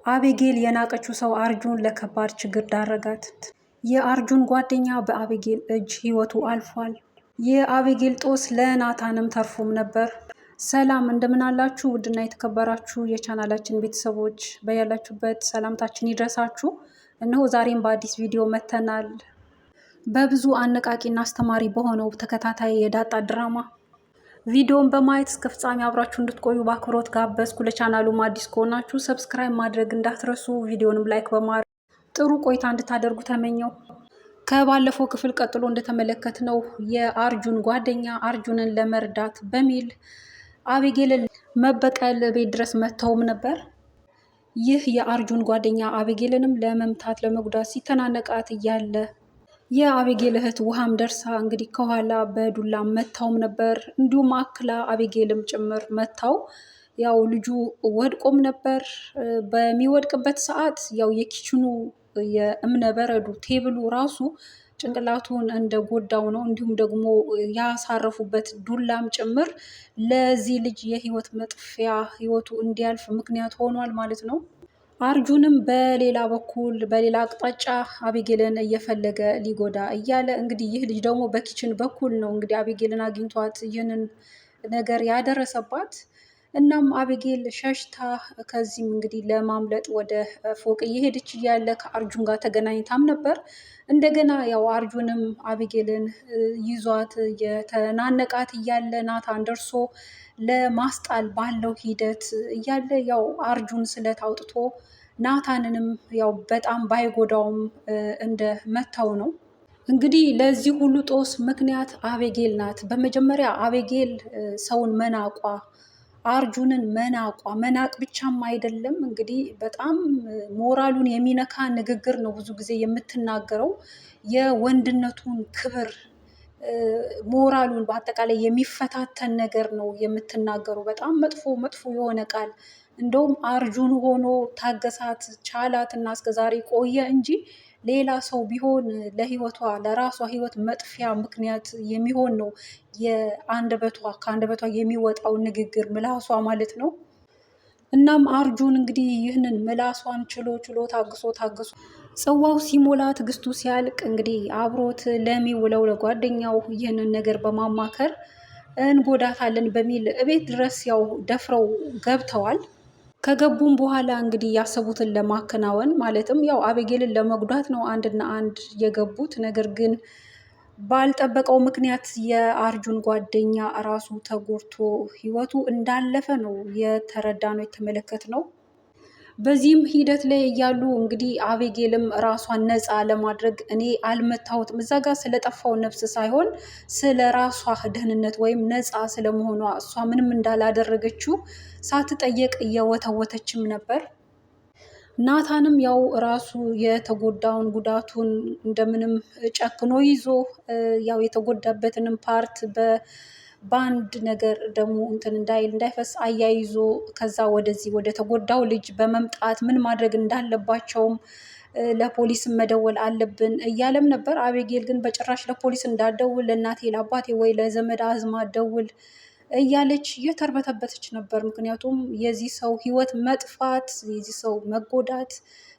አቤጌል የናቀችው ሰው አርጁን ለከባድ ችግር ዳረጋት። የአርጁን ጓደኛ በአቤጌል እጅ ህይወቱ አልፏል። የአቤጌል ጦስ ለናታንም ተርፎም ነበር። ሰላም እንደምን አላችሁ? ውድና የተከበራችሁ የቻናላችን ቤተሰቦች በያላችሁበት ሰላምታችን ይድረሳችሁ። እነሆ ዛሬም በአዲስ ቪዲዮ መጥተናል። በብዙ አነቃቂና አስተማሪ በሆነው ተከታታይ የዳጣ ድራማ ቪዲዮን በማየት እስከ ፍጻሜ አብራችሁ እንድትቆዩ በአክብሮት ጋበዝኩ። ለቻናሉም አዲስ ከሆናችሁ ሰብስክራይብ ማድረግ እንዳትረሱ፣ ቪዲዮንም ላይክ በማድረግ ጥሩ ቆይታ እንድታደርጉ ተመኘው። ከባለፈው ክፍል ቀጥሎ እንደተመለከትነው የአርጁን ጓደኛ አርጁንን ለመርዳት በሚል አቤጌልን መበቀል ቤት ድረስ መጥተውም ነበር። ይህ የአርጁን ጓደኛ አቤጌልንም ለመምታት ለመጉዳት ሲተናነቃት እያለ የአቤጌል እህት ውሃም ደርሳ እንግዲህ ከኋላ በዱላ መታውም ነበር። እንዲሁም አክላ አቤጌልም ጭምር መታው። ያው ልጁ ወድቆም ነበር። በሚወድቅበት ሰዓት ያው የኪችኑ የእምነ በረዱ ቴብሉ ራሱ ጭንቅላቱን እንደ ጎዳው ነው። እንዲሁም ደግሞ ያሳረፉበት ዱላም ጭምር ለዚህ ልጅ የህይወት መጥፊያ ህይወቱ እንዲያልፍ ምክንያት ሆኗል ማለት ነው። አርጁንም በሌላ በኩል በሌላ አቅጣጫ አቤጌልን እየፈለገ ሊጎዳ እያለ እንግዲህ ይህ ልጅ ደግሞ በኪችን በኩል ነው እንግዲህ አቤጌልን አግኝቷት ይህንን ነገር ያደረሰባት። እናም አቤጌል ሸሽታ ከዚህም እንግዲህ ለማምለጥ ወደ ፎቅ እየሄደች እያለ ከአርጁን ጋር ተገናኝታም ነበር። እንደገና ያው አርጁንም አቤጌልን ይዟት የተናነቃት እያለ ናታን ደርሶ ለማስጣል ባለው ሂደት እያለ ያው አርጁን ስለት አውጥቶ ናታንንም ያው በጣም ባይጎዳውም እንደ መታው ነው። እንግዲህ ለዚህ ሁሉ ጦስ ምክንያት አቤጌል ናት። በመጀመሪያ አቤጌል ሰውን መናቋ፣ አርጁንን መናቅ ብቻም አይደለም እንግዲህ በጣም ሞራሉን የሚነካ ንግግር ነው ብዙ ጊዜ የምትናገረው። የወንድነቱን ክብር ሞራሉን በአጠቃላይ የሚፈታተን ነገር ነው የምትናገረው። በጣም መጥፎ የሆነ ቃል። እንደውም አርጁን ሆኖ ታገሳት፣ ቻላት እና እስከዛሬ ቆየ እንጂ ሌላ ሰው ቢሆን ለህይወቷ ለራሷ ህይወት መጥፊያ ምክንያት የሚሆን ነው ከአንደበቷ የሚወጣው ንግግር ምላሷ ማለት ነው። እናም አርጁን እንግዲህ ይህንን ምላሷን ችሎ ታግሶ ጽዋው ሲሞላ ትዕግስቱ ሲያልቅ እንግዲህ አብሮት ለሚውለው ለጓደኛው ይህንን ነገር በማማከር እንጎዳታለን በሚል እቤት ድረስ ያው ደፍረው ገብተዋል። ከገቡም በኋላ እንግዲህ ያሰቡትን ለማከናወን ማለትም ያው አቤጌልን ለመጉዳት ነው አንድና አንድ የገቡት። ነገር ግን ባልጠበቀው ምክንያት የአርጁን ጓደኛ ራሱ ተጎድቶ ህይወቱ እንዳለፈ ነው የተመለከት ነው። በዚህም ሂደት ላይ እያሉ እንግዲህ አቤጌልም ራሷን ነፃ ለማድረግ እኔ አልመታሁትም እዛ ጋር ስለጠፋው ነፍስ ሳይሆን ስለ ራሷ ደህንነት ወይም ነፃ ስለመሆኗ እሷ ምንም እንዳላደረገችው ሳትጠየቅ እየወተወተችም ነበር። ናታንም ያው ራሱ የተጎዳውን ጉዳቱን እንደምንም ጨክኖ ይዞ ያው የተጎዳበትንም ፓርት በአንድ ነገር ደግሞ እንዳይፈስ አያይዞ ከዛ ወደዚህ ወደ ተጎዳው ልጅ በመምጣት ምን ማድረግ እንዳለባቸውም ለፖሊስም መደወል አለብን እያለም ነበር። አቤጌል ግን በጭራሽ ለፖሊስ እንዳደውል ለእናቴ ለአባቴ ወይ ለዘመድ አዝማድ ደውል እያለች እየተርበተበተች ነበር። ምክንያቱም የዚህ ሰው ህይወት መጥፋት የዚህ ሰው መጎዳት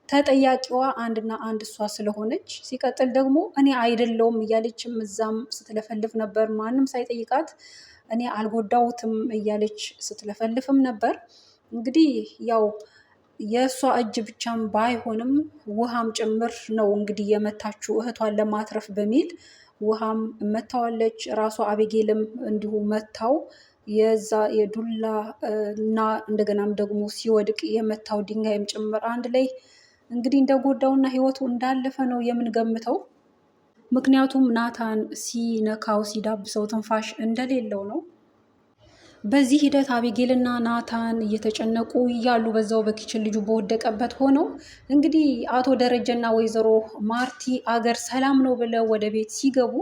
ተጠያቂዋ አንድና አንድ እሷ ስለሆነች፣ ሲቀጥል ደግሞ እኔ አይደለውም እያለችም እዛም ስትለፈልፍ ነበር። ማንም ሳይጠይቃት እኔ አልጎዳውትም እያለች ስትለፈልፍም ነበር። እንግዲህ ያው የእሷ እጅ ብቻም ባይሆንም ውሃም ጭምር ነው እንግዲህ የመታችው እህቷን ለማትረፍ በሚል ውሃም መታዋለች። ራሷ አቤጌልም እንዲሁ መታው። የዛ የዱላ እና እንደገናም ደግሞ ሲወድቅ የመታው ድንጋይም ጭምር አንድ ላይ እንግዲህ እንደጎዳውና ህይወቱ እንዳለፈ ነው የምንገምተው። ምክንያቱም ናታን ሲነካው ሲዳብሰው ትንፋሽ እንደሌለው ነው። በዚህ ሂደት አቤጌልና ናታን እየተጨነቁ እያሉ በዛው በኪችን ልጁ በወደቀበት ሆነው እንግዲህ አቶ ደረጀና ወይዘሮ ማርቲ አገር ሰላም ነው ብለው ወደ ቤት ሲገቡ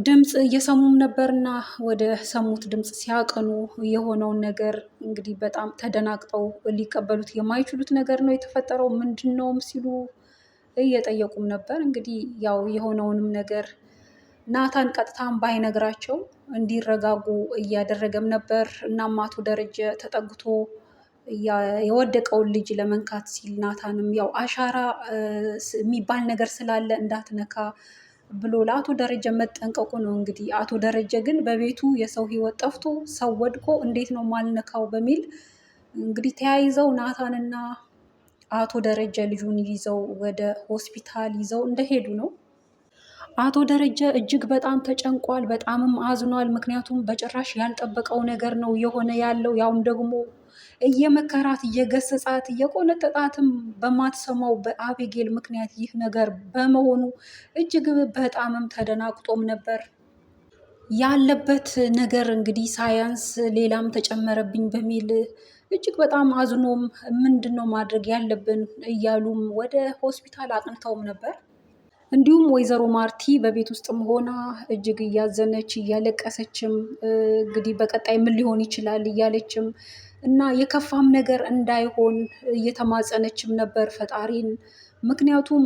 ድምፅ እየሰሙም ነበርና ወደ ሰሙት ድምፅ ሲያቀኑ የሆነውን ነገር እንግዲህ በጣም ተደናግጠው ሊቀበሉት የማይችሉት ነገር ነው የተፈጠረው። ምንድን ነውም ሲሉ እየጠየቁም ነበር። እንግዲህ ያው የሆነውንም ነገር ናታን ቀጥታም ባይነግራቸው እንዲረጋጉ እያደረገም ነበር። እናም አቶ ደረጀ ተጠግቶ የወደቀውን ልጅ ለመንካት ሲል ናታንም ያው አሻራ የሚባል ነገር ስላለ እንዳትነካ ብሎ ለአቶ ደረጀ መጠንቀቁ ነው። እንግዲህ አቶ ደረጀ ግን በቤቱ የሰው ሕይወት ጠፍቶ ሰው ወድቆ እንዴት ነው ማልነካው በሚል እንግዲህ ተያይዘው ናታንና አቶ ደረጀ ልጁን ይዘው ወደ ሆስፒታል ይዘው እንደሄዱ ነው። አቶ ደረጀ እጅግ በጣም ተጨንቋል፣ በጣምም አዝኗል። ምክንያቱም በጭራሽ ያልጠበቀው ነገር ነው የሆነ ያለው። ያውም ደግሞ እየመከራት እየገሰጻት እየቆነጠጣትም በማትሰማው በአቤጌል ምክንያት ይህ ነገር በመሆኑ እጅግ በጣምም ተደናግጦም ነበር። ያለበት ነገር እንግዲህ ሳያንስ ሌላም ተጨመረብኝ በሚል እጅግ በጣም አዝኖም ምንድን ነው ማድረግ ያለብን እያሉም ወደ ሆስፒታል አቅንተውም ነበር። እንዲሁም ወይዘሮ ማርቲ በቤት ውስጥም ሆና እጅግ እያዘነች እያለቀሰችም እንግዲህ በቀጣይ ምን ሊሆን ይችላል እያለችም እና የከፋም ነገር እንዳይሆን እየተማጸነችም ነበር ፈጣሪን። ምክንያቱም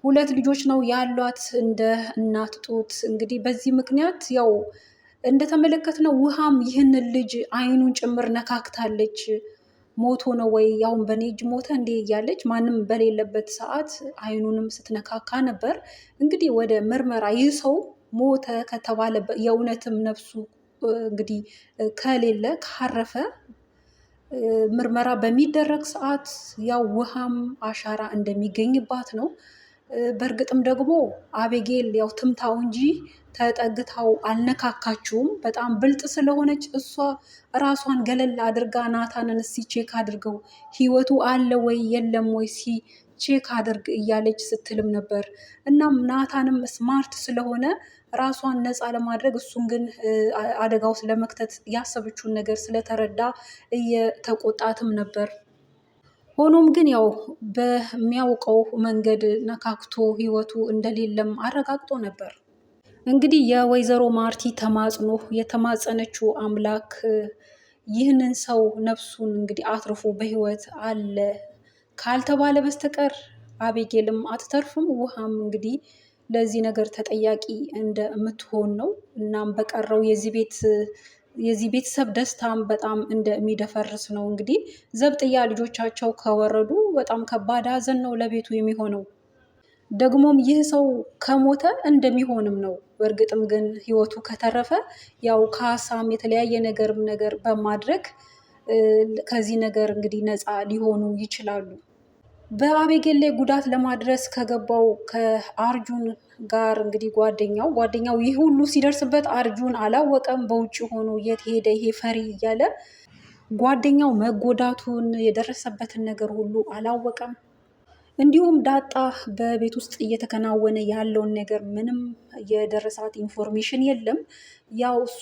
2 ልጆች ነው ያሏት እንደ እናት ጡት። እንግዲህ በዚህ ምክንያት ያው እንደተመለከትነው ውሃም ይህንን ልጅ አይኑን ጭምር ነካክታለች። ሞቶ ነው ወይ ያውን በኔ እጅ ሞተ እንዴ እያለች ማንም በሌለበት ሰዓት አይኑንም ስትነካካ ነበር። እንግዲህ ወደ ምርመራ ይህ ሰው ሞተ ከተባለ የእውነትም ነፍሱ እንግዲህ ከሌለ ካረፈ ምርመራ በሚደረግ ሰዓት ያው ውሃም አሻራ እንደሚገኝባት ነው። በእርግጥም ደግሞ አቤጌል ያው ትምታው እንጂ ተጠግታው አልነካካችውም። በጣም ብልጥ ስለሆነች እሷ ራሷን ገለል አድርጋ ናታንን እስኪ ቼክ አድርገው ህይወቱ አለ ወይ የለም ወይ ቼክ አድርግ እያለች ስትልም ነበር። እናም ናታንም ስማርት ስለሆነ ራሷን ነፃ ለማድረግ እሱን ግን አደጋ ውስጥ ለመክተት ያሰበችውን ነገር ስለተረዳ እየተቆጣትም ነበር። ሆኖም ግን ያው በሚያውቀው መንገድ ነካክቶ ህይወቱ እንደሌለም አረጋግጦ ነበር። እንግዲህ የወይዘሮ ማርቲ ተማጽኖ የተማጸነችው አምላክ ይህንን ሰው ነፍሱን እንግዲህ አትርፎ በህይወት አለ ካልተባለ በስተቀር አቤጌልም አትተርፍም። ውሃም እንግዲህ ለዚህ ነገር ተጠያቂ እንደምትሆን ነው። እናም በቀረው የዚህ ቤተሰብ ደስታም በጣም እንደሚደፈርስ ነው። እንግዲህ ዘብጥያ ልጆቻቸው ከወረዱ በጣም ከባድ ሐዘን ነው ለቤቱ የሚሆነው። ደግሞም ይህ ሰው ከሞተ እንደሚሆንም ነው። በእርግጥም ግን ህይወቱ ከተረፈ ያው ካሳም የተለያየ ነገር በማድረግ ከዚህ ነገር እንግዲህ ነፃ ሊሆኑ ይችላሉ። በአቤጌል ላይ ጉዳት ለማድረስ ከገባው ከአርጁን ጋር እንግዲህ ጓደኛው ይህ ሁሉ ሲደርስበት አርጁን አላወቀም። በውጭ ሆኖ የት ሄደ ይሄ ፈሪ እያለ ጓደኛው መጎዳቱን የደረሰበትን ነገር ሁሉ አላወቀም። እንዲሁም ዳጣ በቤት ውስጥ እየተከናወነ ያለውን ነገር ምንም የደረሳት ኢንፎርሜሽን የለም። ያው እሷ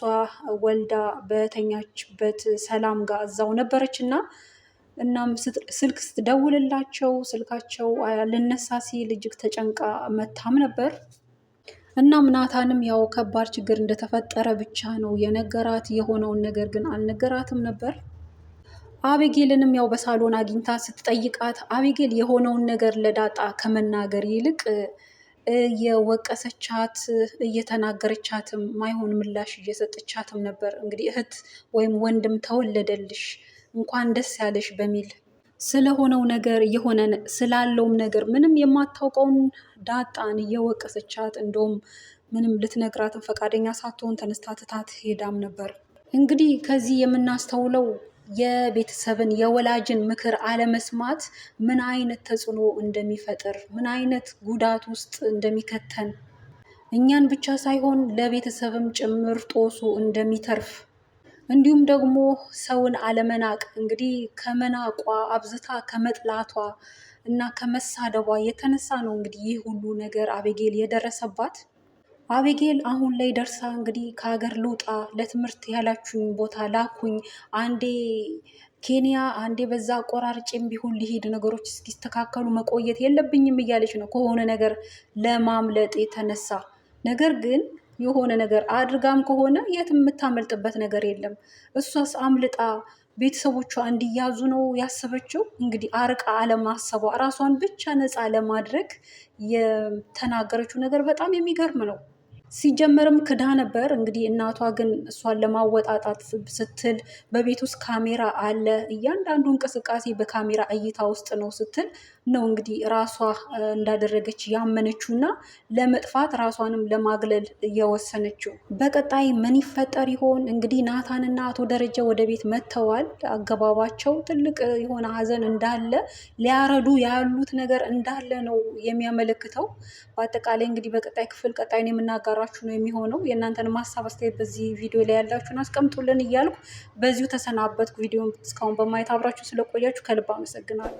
ወልዳ በተኛችበት ሰላም ጋር እዛው ነበረች እና እናም ስልክ ስትደውልላቸው ስልካቸው ልነሳ ሲል እጅግ ተጨንቃ መታም ነበር። እናም ናታንም ያው ከባድ ችግር እንደተፈጠረ ብቻ ነው የነገራት፣ የሆነውን ነገር ግን አልነገራትም ነበር። አቤጌልንም ያው በሳሎን አግኝታ ስትጠይቃት አቤጌል የሆነውን ነገር ለዳጣ ከመናገር ይልቅ እየወቀሰቻት እየተናገረቻትም ማይሆን ምላሽ እየሰጠቻትም ነበር። እንግዲህ እህት ወይም ወንድም ተወለደልሽ እንኳን ደስ ያለሽ በሚል ስለሆነው ነገር እየሆነ ስላለውም ነገር ምንም የማታውቀውን ዳጣን እየወቀሰቻት እንደውም ምንም ልትነግራትን ፈቃደኛ ሳትሆን ተነስታ ትታት ሄዳም ነበር። እንግዲህ ከዚህ የምናስተውለው የቤተሰብን የወላጅን ምክር አለመስማት ምን አይነት ተጽዕኖ እንደሚፈጥር ምን አይነት ጉዳት ውስጥ እንደሚከተን እኛን ብቻ ሳይሆን ለቤተሰብም ጭምር ጦሱ እንደሚተርፍ እንዲሁም ደግሞ ሰውን አለመናቅ እንግዲህ ከመናቋ አብዝታ ከመጥላቷ እና ከመሳደቧ የተነሳ ነው እንግዲህ ይህ ሁሉ ነገር አቤጌል የደረሰባት። አቤጌል አሁን ላይ ደርሳ እንግዲህ ከሀገር ልውጣ ለትምህርት ያላችሁኝ ቦታ ላኩኝ፣ አንዴ ኬንያ አንዴ በዛ አቆራርጬም ቢሆን ሊሄድ ነገሮች እስኪስተካከሉ መቆየት የለብኝም እያለች ነው ከሆነ ነገር ለማምለጥ የተነሳ። ነገር ግን የሆነ ነገር አድርጋም ከሆነ የት የምታመልጥበት ነገር የለም። እሷስ አምልጣ ቤተሰቦቿ እንዲያዙ ነው ያሰበችው። እንግዲህ አርቃ አለማሰቧ ራሷን ብቻ ነፃ ለማድረግ የተናገረችው ነገር በጣም የሚገርም ነው። ሲጀመርም ክዳ ነበር። እንግዲህ እናቷ ግን እሷን ለማወጣጣት ስትል በቤት ውስጥ ካሜራ አለ፣ እያንዳንዱ እንቅስቃሴ በካሜራ እይታ ውስጥ ነው ስትል ነው እንግዲህ ራሷ እንዳደረገች ያመነችው እና ለመጥፋት ራሷንም ለማግለል እየወሰነችው። በቀጣይ ምን ይፈጠር ይሆን? እንግዲህ ናታንና አቶ ደረጀ ወደ ቤት መጥተዋል። አገባባቸው ትልቅ የሆነ ሀዘን እንዳለ ሊያረዱ ያሉት ነገር እንዳለ ነው የሚያመለክተው። በአጠቃላይ እንግዲህ በቀጣይ ክፍል ቀጣይን የምናጋራችሁ ነው የሚሆነው። የእናንተን ሀሳብ አስተያየት በዚህ ቪዲዮ ላይ ያላችሁን አስቀምጡልን እያልኩ በዚሁ ተሰናበትኩ። ቪዲዮን እስካሁን በማየት አብራችሁ ስለቆያችሁ ከልብ አመሰግናለሁ።